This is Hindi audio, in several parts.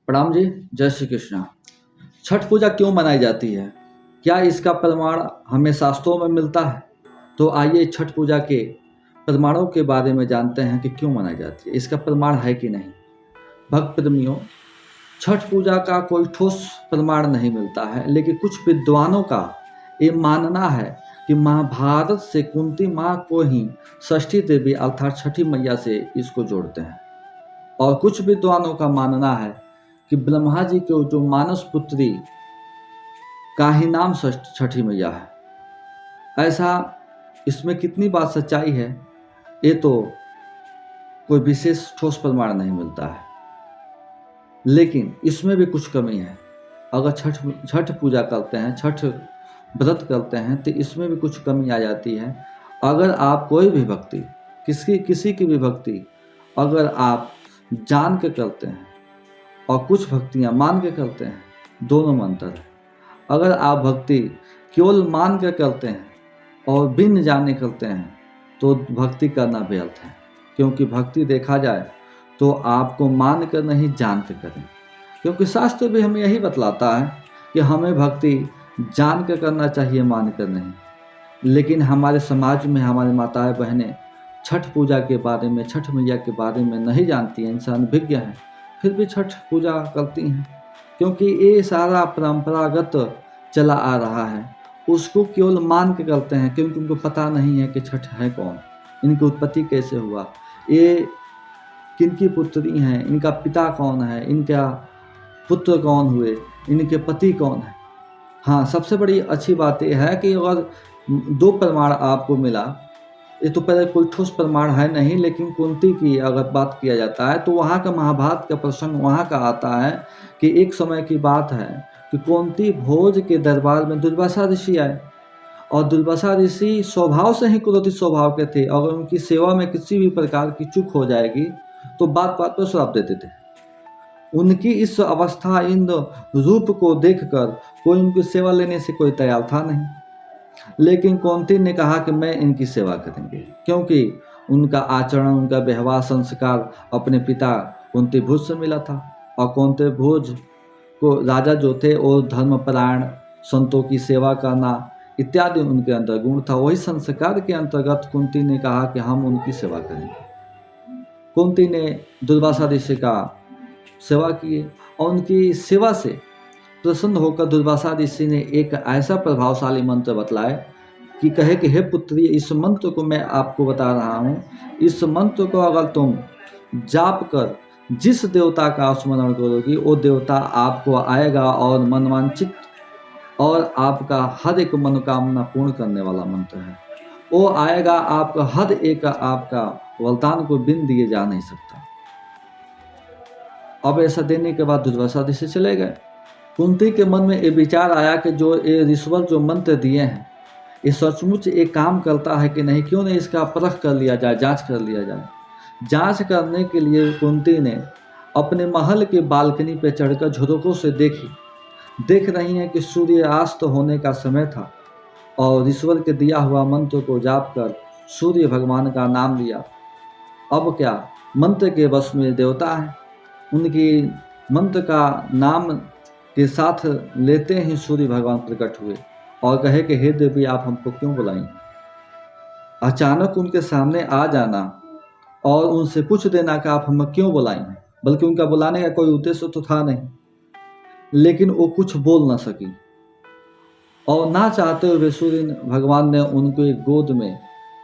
प्रणाम जी। जय श्री कृष्ण। छठ पूजा क्यों मनाई जाती है? क्या इसका प्रमाण हमें शास्त्रों में मिलता है? तो आइए छठ पूजा के प्रमाणों के बारे में जानते हैं कि क्यों मनाई जाती है, इसका प्रमाण है कि नहीं। भक्त प्रेमियों, छठ पूजा का कोई ठोस प्रमाण नहीं मिलता है, लेकिन कुछ विद्वानों का ये मानना है कि महाभारत से कुंती माँ को ही षष्ठी देवी अर्थात छठी मैया से इसको जोड़ते हैं। और कुछ विद्वानों का मानना है कि ब्रह्मा जी के जो मानस पुत्री का ही नाम छठी मैया है। ऐसा इसमें कितनी बात सच्चाई है, ये तो कोई विशेष ठोस प्रमाण नहीं मिलता है, लेकिन इसमें भी कुछ कमी है। अगर छठ पूजा करते हैं, छठ व्रत करते हैं, तो इसमें भी कुछ कमी आ जाती है। अगर आप कोई भी भक्ति, किसी की भी भक्ति अगर आप जान के करते हैं और कुछ भक्तियाँ मान के करते हैं, दोनों में अंतर है। अगर आप भक्ति केवल मान के करते हैं और बिन जाने करते हैं तो भक्ति करना व्यर्थ है, क्योंकि भक्ति देखा जाए तो आपको मान कर नहीं, जान के करें। क्योंकि शास्त्र भी हमें यही बतलाता है कि हमें भक्ति जान के करना चाहिए, मान कर नहीं। लेकिन हमारे समाज में हमारी माताएं बहनें छठ पूजा के बारे में, छठ मैया के बारे में नहीं जानती हैं, इंसान विज्ञ हैं, फिर भी छठ पूजा करती हैं, क्योंकि ये सारा परंपरागत चला आ रहा है। उसको केवल मान के करते हैं, क्योंकि उनको पता नहीं है कि छठ है कौन, इनकी उत्पत्ति कैसे हुआ, ये किनकी पुत्री हैं, इनका पिता कौन है, इनका पुत्र कौन हुए, इनके पति कौन है। हाँ, सबसे बड़ी अच्छी बात यह है कि अगर दो प्रमाण आपको मिला, ये तो पहले कोई ठोस प्रमाण है नहीं, लेकिन कुंती की अगर बात किया जाता है तो वहाँ का महाभारत का प्रसंग वहाँ का आता है कि एक समय की बात है कि कुंती भोज के दरबार में दुर्वासा ऋषि आए, और दुर्वासा ऋषि स्वभाव से ही क्रोधित स्वभाव के थे। अगर उनकी सेवा में किसी भी प्रकार की चूक हो जाएगी तो बात बात पर श्राप देते थे। उनकी इस अवस्था, इन रूप को देखकर कोई उनकी सेवा लेने से कोई तैयार था नहीं, लेकिन कुंती ने कहा कि मैं इनकी सेवा करेंगे, क्योंकि उनका आचरण, उनका व्यवहार, संस्कार अपने पिता कुंती भोज से मिला था। और कुंती भोज को राजा जो थे वो धर्मपरायण, संतों की सेवा करना इत्यादि उनके अंदर गुण था। वही संस्कार के अंतर्गत कुंती ने कहा कि हम उनकी सेवा करेंगे। कुंती ने दुर्वासा ऋषि का सेवा किए और उनकी सेवा से प्रसन्न होकर दुर्वासा ऋषि ने एक ऐसा प्रभावशाली मंत्र बतलाया कि कहे कि हे पुत्री, इस मंत्र को मैं आपको बता रहा हूँ, इस मंत्र को अगर तुम जाप कर जिस देवता का स्मरण करोगी, वो देवता आपको आएगा और मनवांछित और आपका हर एक मनोकामना पूर्ण करने वाला मंत्र है। वो आएगा, आपका हर एक आपका वरदान को बिन दिए जा नहीं सकता। अब ऐसा देने के बाद दुर्वासा ऋषि चले गए। कुंती के मन में ये विचार आया कि जो ये ऋषवर जो मंत्र दिए हैं, ये सचमुच एक काम करता है कि नहीं, क्यों नहीं इसका परख कर लिया जाए, जांच कर लिया जाए। जांच करने के लिए कुंती ने अपने महल के बालकनी पे चढ़कर झरोकों से देख रही हैं कि सूर्यास्त होने का समय था, और ईश्वर के दिया हुआ मंत्र को जाप कर सूर्य भगवान का नाम लिया। अब क्या, मंत्र के वश में देवता है, उनकी मंत्र का नाम के साथ लेते ही सूर्य भगवान प्रकट हुए और कहे कि हे देवी, आप हमको क्यों बुलाई। अचानक उनके सामने आ जाना और उनसे पूछ देना कि आप हमें क्यों बुलाई, बल्कि उनका बुलाने का कोई उद्देश्य तो था नहीं, लेकिन वो कुछ बोल ना सकी। और ना चाहते हुए सूर्य भगवान ने उनको एक गोद में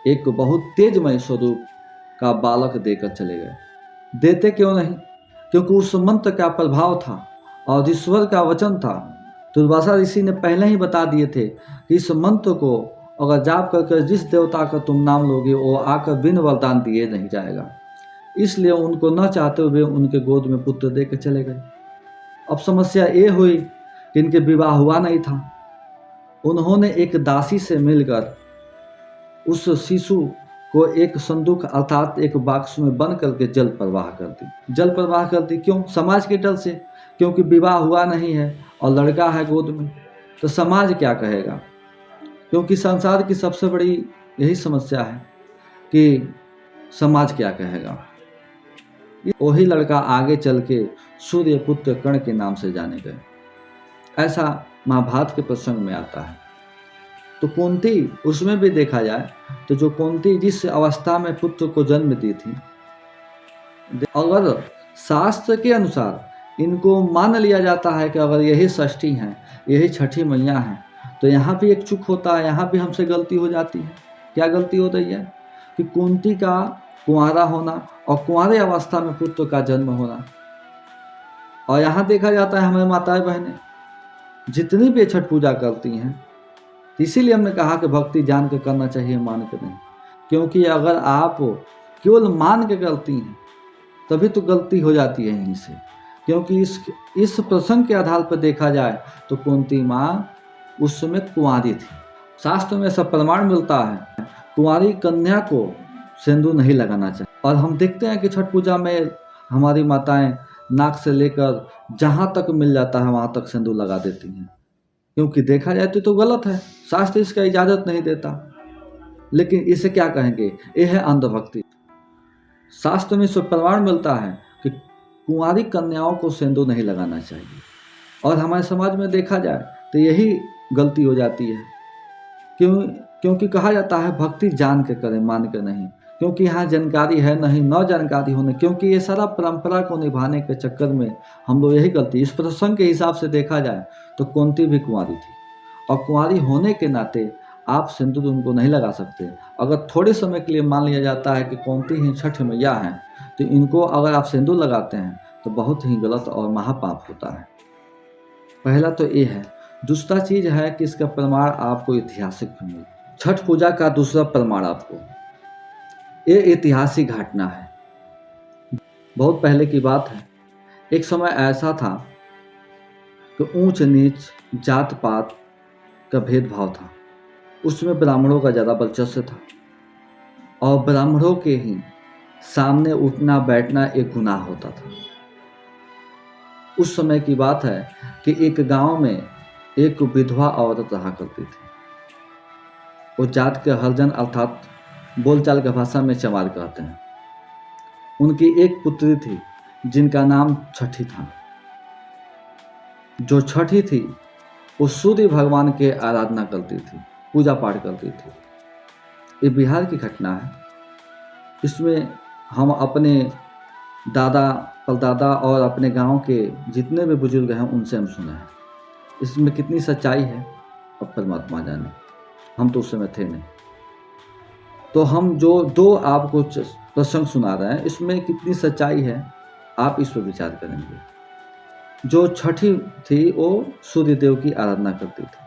एक बहुत तेजमय स्वरूप का बालक देकर चले गए। देते क्यों नहीं, क्योंकि उस मंत्र का प्रभाव था और ईश्वर का वचन था। दुर्वासा ऋषि ने पहले ही बता दिए थे कि इस मंत्र को अगर जाप करके जिस देवता का तुम नाम लोगे, वो आकर बिन वरदान दिए नहीं जाएगा। इसलिए उनको न चाहते हुए उनके गोद में पुत्र दे के चले गए। अब समस्या ये हुई कि इनके विवाह हुआ नहीं था। उन्होंने एक दासी से मिलकर उस शिशु को एक संदूक अर्थात एक बॉक्स में बंद करके जल प्रवाह कर दी। क्यों? समाज के डर से, क्योंकि विवाह हुआ नहीं है और लड़का है गोद में, तो समाज क्या कहेगा। क्योंकि संसार की सबसे बड़ी यही समस्या है कि समाज क्या कहेगा। वही लड़का आगे चल के सूर्य पुत्र कर्ण के नाम से जाने गए। ऐसा महाभारत के प्रसंग में आता है। तो कुंती, उसमें भी देखा जाए तो जो कुंती जिस अवस्था में पुत्र को जन्म दी थी, अगर शास्त्र के अनुसार इनको मान लिया जाता है कि अगर यही षष्ठी हैं, यही छठी मैया हैं, तो यहाँ भी एक चूक होता है, यहाँ भी हमसे गलती हो जाती है। क्या गलती हो रही है कि कुंती का कुंवारा होना और कुंवारे अवस्था में पुत्र का जन्म होना। और यहाँ देखा जाता है हमारे माताएं बहनें जितनी भी छठ पूजा करती हैं, इसीलिए हमने कहा कि भक्ति जान के करना चाहिए, मान के नहीं। क्योंकि अगर आप केवल मान के करती हैं तभी तो गलती हो जाती है यहीं से। क्योंकि इस प्रसंग के आधार पर देखा जाए तो कुंती माँ उस समय कुंवारी थी। शास्त्र में ऐसा प्रमाण मिलता है कुंवारी कन्या को सिंदूर नहीं लगाना चाहिए। और हम देखते हैं कि छठ पूजा में हमारी माताएं नाक से लेकर जहाँ तक मिल जाता है वहाँ तक सिंदूर लगा देती हैं। क्योंकि देखा जाए तो गलत है, शास्त्र इसका इजाज़त नहीं देता। लेकिन इसे क्या कहेंगे, यह है अंधभक्ति। शास्त्र में इस प्रमाण मिलता है कि कुंवारी कन्याओं को सिंदूर नहीं लगाना चाहिए। और हमारे समाज में देखा जाए तो यही गलती हो जाती है। क्योंकि कहा जाता है भक्ति जान के करें, मान के नहीं। क्योंकि यहाँ जानकारी है नहीं, न जानकारी होने, क्योंकि ये सारा परंपरा को निभाने के चक्कर में हम लोग यही गलती। इस प्रसंग के हिसाब से देखा जाए तो कुंती भी कुंवारी थी, और कुंवारी होने के नाते आप सिंदूर उनको नहीं लगा सकते। अगर थोड़े समय के लिए मान लिया जाता है कि कुंती ही छठ मैया हैं, तो इनको अगर आप सिंदूर लगाते हैं तो बहुत ही गलत और महापाप होता है। पहला तो ये है। दूसरा चीज है कि इसका प्रमाण आपको ऐतिहासिक भी मिले। छठ पूजा का दूसरा प्रमाण आपको, ये ऐतिहासिक घटना है, बहुत पहले की बात है। एक समय ऐसा था कि ऊंच नीच जात पात का भेदभाव था। उसमें ब्राह्मणों का ज़्यादा वर्चस्व था, और ब्राह्मणों के ही सामने उठना बैठना एक गुनाह होता था। उस समय की बात है कि एक गांव में एक विधवा औरत रहा करती थी। वो जात के हरिजन अर्थात बोलचाल की भाषा में चमार कहते हैं। उनकी एक पुत्री थी जिनका नाम छठी था। जो छठी थी वो सूर्य भगवान के आराधना करती थी, पूजा पाठ करती थी। ये बिहार की घटना है। इसमें हम अपने दादा परदादा और अपने गांव के जितने भी बुजुर्ग हैं उनसे हम सुने हैं। इसमें कितनी सच्चाई है अब परमात्मा जाने, हम तो उस समय थे नहीं। तो हम जो दो आपको प्रसंग सुना रहे हैं इसमें कितनी सच्चाई है आप इस पर विचार करेंगे। जो छठी थी वो सूर्य देव की आराधना करती थी।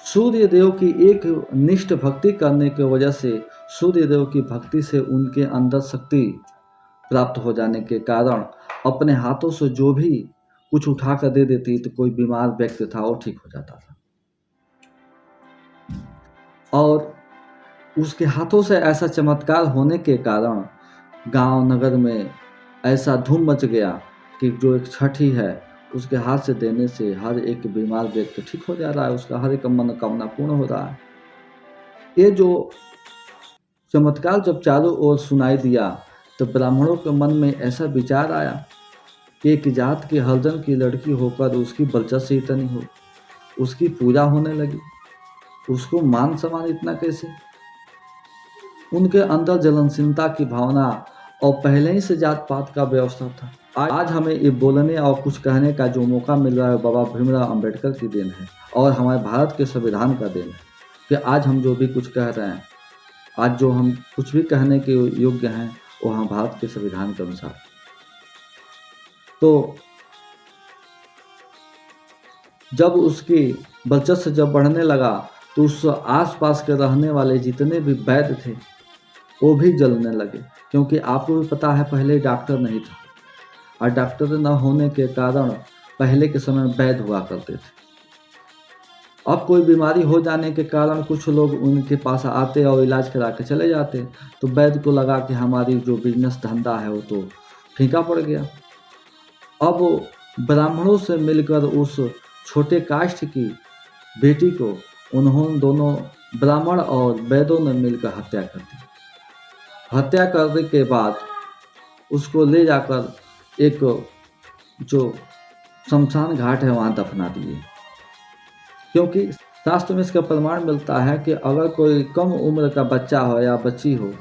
सूर्य देव की एक निष्ठ भक्ति करने की वजह से सूर्य देव की भक्ति से उनके अंदर शक्ति प्राप्त हो जाने के कारण अपने हाथों से जो भी कुछ उठा कर दे देती तो कोई बीमार व्यक्ति था वो ठीक हो जाता था। और उसके हाथों से ऐसा चमत्कार होने के कारण गांव नगर में ऐसा धूम मच गया कि जो एक छठी है उसके हाथ से देने से हर एक बीमार व्यक्ति ठीक हो जा रहा है, उसका हर एक मनोकामना पूर्ण हो रहा है। ये जो चमत्कार जब चारों ओर सुनाई दिया तो ब्राह्मणों के मन में ऐसा विचार आया कि एक जात के हरिजन की लड़की होकर उसकी वर्चस्व इतनी हो, उसकी पूजा होने लगी, उसको मान सम्मान इतना कैसे। उनके अंदर जलनशीलता की भावना और पहले ही से जात पात का व्यवस्था था। आज हमें ये बोलने और कुछ कहने का जो मौका मिल रहा है बाबा भीमराव अंबेडकर की देन है और हमारे भारत के संविधान का देन है कि आज हम जो भी कुछ कह रहे हैं, आज जो हम कुछ भी कहने के योग्य हैं वो हम भारत के संविधान के अनुसार। तो जब उसकी वर्चस्व जब बढ़ने लगा तो उस आसपास के रहने वाले जितने भी वैद्य थे वो भी जलने लगे। क्योंकि आपको भी पता है पहले डॉक्टर नहीं था, और डॉक्टर न होने के कारण पहले के समय में वैद्य हुआ करते थे। अब कोई बीमारी हो जाने के कारण कुछ लोग उनके पास आते और इलाज करा के चले जाते, तो वैद्य को लगा कि हमारी जो बिजनेस धंधा है वो तो फीका पड़ गया। अब ब्राह्मणों से मिलकर उस छोटे कास्ट की बेटी को उन्होंने दोनों ब्राह्मण और वैद्यों ने मिलकर हत्या कर दी। हत्या करने के बाद उसको ले जाकर एक जो शमशान घाट है वहाँ दफना दिए, क्योंकि शास्त्र में इसका प्रमाण मिलता है कि अगर कोई कम उम्र का बच्चा हो या बच्ची हो,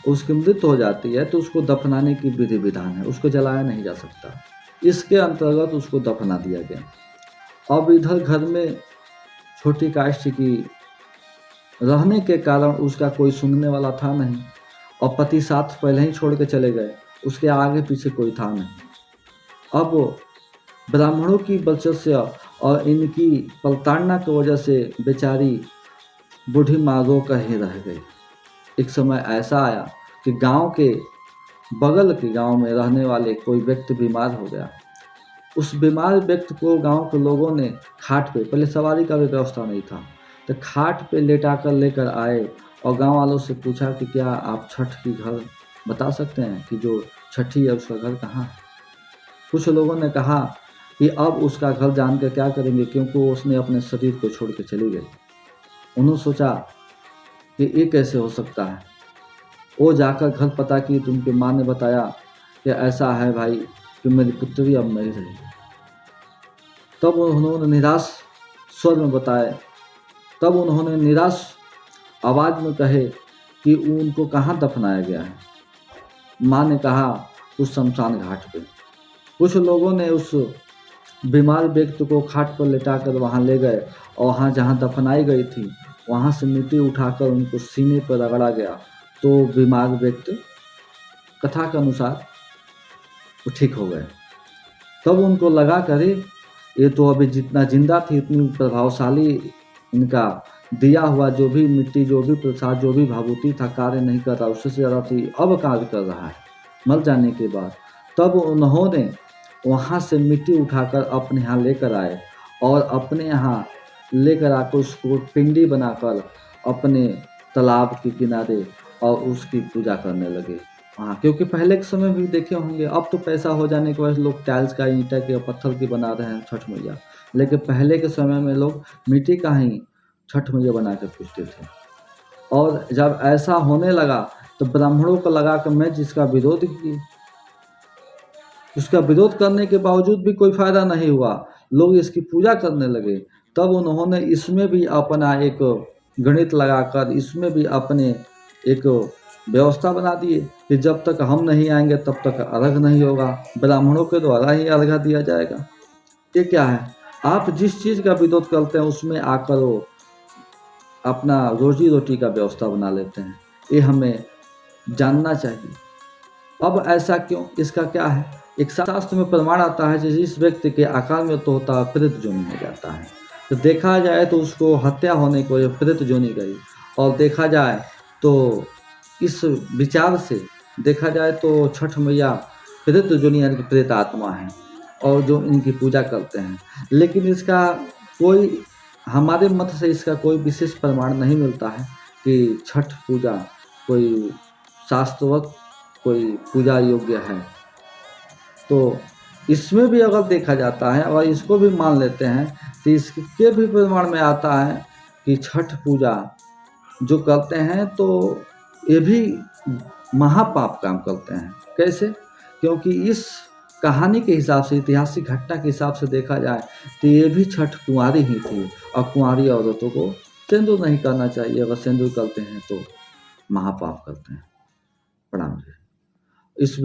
उसकी मृत्यु हो जाती है तो उसको दफनाने की विधि विधान है, उसको जलाया नहीं जा सकता। इसके अंतर्गत उसको दफना दिया गया। अब इधर घर में छोटी काष्ठ की रहने के कारण उसका कोई सुनने वाला था नहीं, और पति साथ पहले ही छोड़ के चले गए, उसके आगे पीछे कोई था नहीं। अब ब्राह्मणों की वर्चस्व और इनकी प्रताड़ना की वजह से बेचारी बूढ़ी माँ रो कर ही रह गई। एक समय ऐसा आया कि गांव के बगल के गांव में रहने वाले कोई व्यक्ति बीमार हो गया। उस बीमार व्यक्ति को गांव के लोगों ने खाट पे, पहले सवारी का भी व्यवस्था नहीं था, तो खाट पे लेटा कर लेकर आए और गांव वालों से पूछा कि क्या आप छठ की घर बता सकते हैं कि जो छठी है उसका घर कहाँ है। कुछ लोगों ने कहा कि अब उसका घर जानकर क्या करेंगे, क्योंकि उसने अपने शरीर को छोड़ के चली गई। उन्होंने सोचा कि ये कैसे हो सकता है। वो जाकर घर पता की तो उनकी माँ ने बताया कि ऐसा है भाई कि मेरी पुत्री अब नहीं रही। तब उन्होंने निराश स्वर में बताए, तब उन्होंने निराश आवाज़ में कहे कि उनको कहाँ दफनाया गया है। माँ ने कहा उस शमशान घाट पे। कुछ लोगों ने उस बीमार व्यक्ति को खाट पर लेटाकर वहाँ ले गए और वहाँ जहाँ दफनाई गई थी वहाँ से मिट्टी उठाकर उनको सीने पर रगड़ा गया, तो बीमार व्यक्ति कथा के अनुसार वो ठीक हो गए। तब उनको लगा करे ये तो अभी जितना जिंदा थी इतनी प्रभावशाली इनका दिया हुआ जो भी मिट्टी, जो भी प्रसाद, जो भी भावुति था कार्य नहीं कर रहा, उससे ज़्यादा थी अब कार्य कर रहा है मर जाने के बाद। तब उन्होंने वहाँ से मिट्टी उठाकर अपने यहाँ लेकर आए और अपने यहाँ लेकर आकर उसको पिंडी बनाकर अपने तालाब के किनारे और उसकी पूजा करने लगे वहाँ। क्योंकि पहले के समय भी देखे होंगे, अब तो पैसा हो जाने के बाद लोग टाइल्स का, ईंटा के, पत्थर की बना रहे हैं छठ मैया, लेकिन पहले के समय में लोग मिट्टी का ही छठ मैया बना कर पूजते थे। और जब ऐसा होने लगा तो ब्राह्मणों को लगा कि मैं जिसका विरोध की, उसका विरोध करने के बावजूद भी कोई फायदा नहीं हुआ, लोग इसकी पूजा करने लगे। तब उन्होंने इसमें भी अपना एक गणित लगाकर इसमें भी अपने एक व्यवस्था बना दिए कि जब तक हम नहीं आएंगे तब तक अर्घ नहीं होगा, ब्राह्मणों के द्वारा ही अर्घ दिया जाएगा। ये क्या है, आप जिस चीज़ का विरोध करते हैं उसमें आकर वो अपना रोजी रोटी का व्यवस्था बना लेते हैं। ये हमें जानना चाहिए। अब ऐसा क्यों, इसका क्या है? एक शास्त्र में प्रमाण आता है कि जिस व्यक्ति के आकार में तो होता है प्रेत योनि में जाता है। तो देखा जाए तो उसको हत्या होने को प्रेत योनि गई, और देखा जाए तो इस विचार से देखा जाए तो छठ मैया प्रेत योनि यानी कि प्रेत आत्मा है और जो इनकी पूजा करते हैं। लेकिन इसका कोई, हमारे मत से इसका कोई विशेष प्रमाण नहीं मिलता है कि छठ पूजा कोई शास्त्रवत कोई पूजा योग्य है। तो इसमें भी अगर देखा जाता है और इसको भी मान लेते हैं तो इसके भी प्रमाण में आता है कि छठ पूजा जो करते हैं तो ये भी महापाप काम करते हैं। कैसे? क्योंकि इस कहानी के हिसाब से, ऐतिहासिक घटना के हिसाब से देखा जाए तो ये भी छठ कुंवारी ही थी, और कुंवारी औरतों को सिंदूर नहीं करना चाहिए, अगर सिंदूर करते हैं तो महापाप करते हैं। प्रणाम। इस